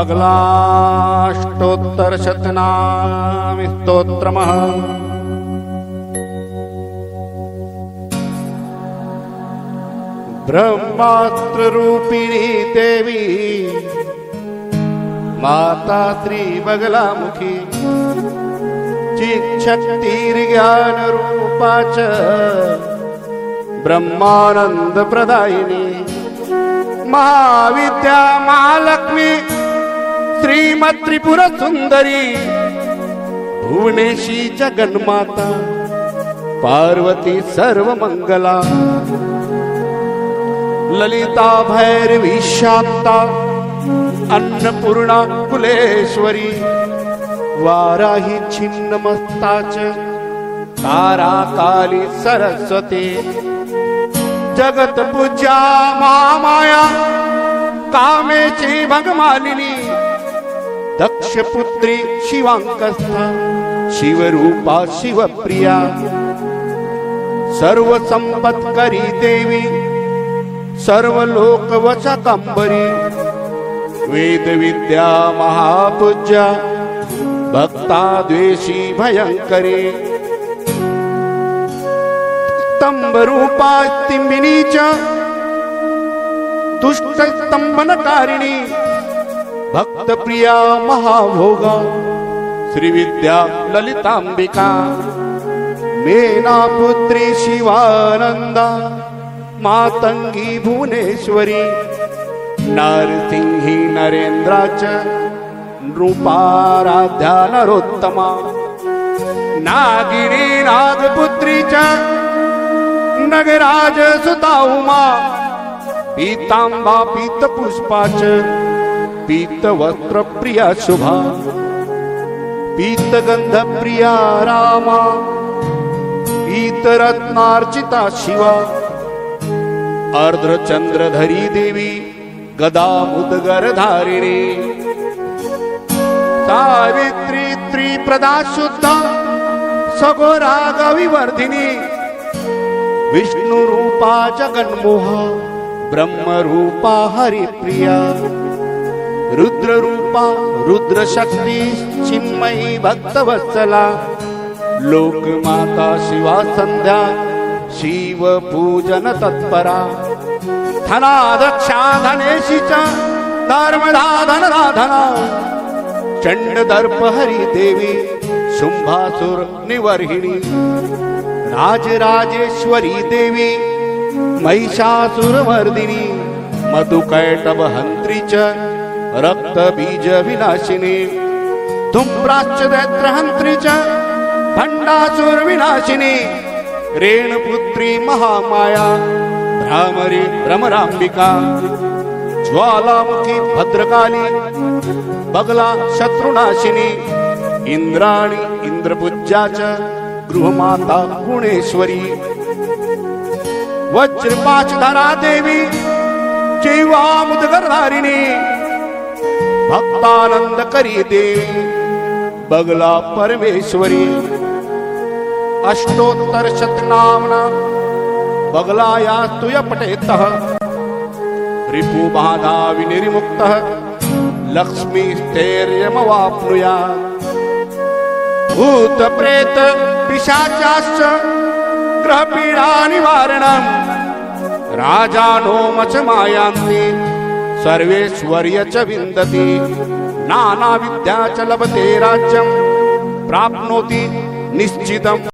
बगलाष्टोत्तरशतनामि स्तोत्रमः। ब्रह्मास्त्ररूपिणी देवी माता श्री बगलामुखी चिच्छक्तिर्ज्ञानरूपाच ब्रह्मानंद प्रदायिनी महाविद्या महालक्ष्मी श्रीमत् त्रिपुर सुंदरी भुवनेशी जगन्माता पार्वती सर्वमंगला ललिता भैरवी शांता अन्नपूर्णा कुलेश्वरी वाराही छिन्नमस्ताच तारा काली सरस्वती जगत पूज्या महामाया कामेची भगमालिनी दक्षपुत्री शिवांकस्था शिवरूपा शिवप्रिया सर्व संपत्करी देवी सर्वलोकवशकांबरी वेद विद्या महापूज्या भक्ता द्वेषी भयंकरी स्तंभरूपा स्तिंबिनीच दुष्ट स्तंभनकारिणी भक्तप्रिया महाभोगा श्रीविद्या ललितांबिका मेनापुत्री शिवानंदा मातंगी भुवनेश्वरी नरसिंही नरेंद्राच नृपाराध्या नरोत्तमा नागिनी नागपुत्रीच नगराज सुता उमा पीतांबा पीतपुष्पाच पीतवस्त्र प्रिया शुभा पीतगंध प्रिया रामा पीतरत्नार्चिता शिवा अर्धचंद्रधरी देवी गदा मुदगर धारिणी सावित्री त्रिप्रदा शुद्ध सगोराग विवर्धिनी विष्णु रूपा जगन्मोहा ब्रह्म रूपा हरिप्रिया रुद्र रूपा रुद्र शक्ति चिन्मयी भक्तवत्सला लोकमाता शिवा संध्या शिव पूजन तत्परा धनादक्षा धनेशीचा धर्मधा धनराधना चंडदर्प हरी देवी शुंभासुर निवर्हिणी राजराजेश्वरी देवी महिषासुरमर्दिनी मधुकैटभ हंत्रीच रक्त बीज विनाशिनी धूम्राश्च दैत्र हंत्रीच भंडासुर विनाशिनी रेणुपुत्री महामाया भ्रामरी भ्रमरांबिका ज्वालामुखी भद्रकाली बगला शत्रुनाशिनी इंद्राणी इंद्रपूज्याच गृहमाता गुणेश्वरी वज्रपाशधरा देवी जीवा मुदगरधारिणी भक्तानंद करी देवी बगला परमेश्वरी अष्टोत्तर शतनामना बगलायास्तु य पठेतः रिपु बाधा विनिर्मुक्तः लक्ष्मी स्थैर्यमवाप्नुयात् भूत प्रेत पिशाचाश्च ग्रह पीडा निवारणं राजानो मच मायान्ति सर्वेश्वर्य च विन्दति नाना विद्या च लभते राज्यं प्राप्नोति निश्चितम्।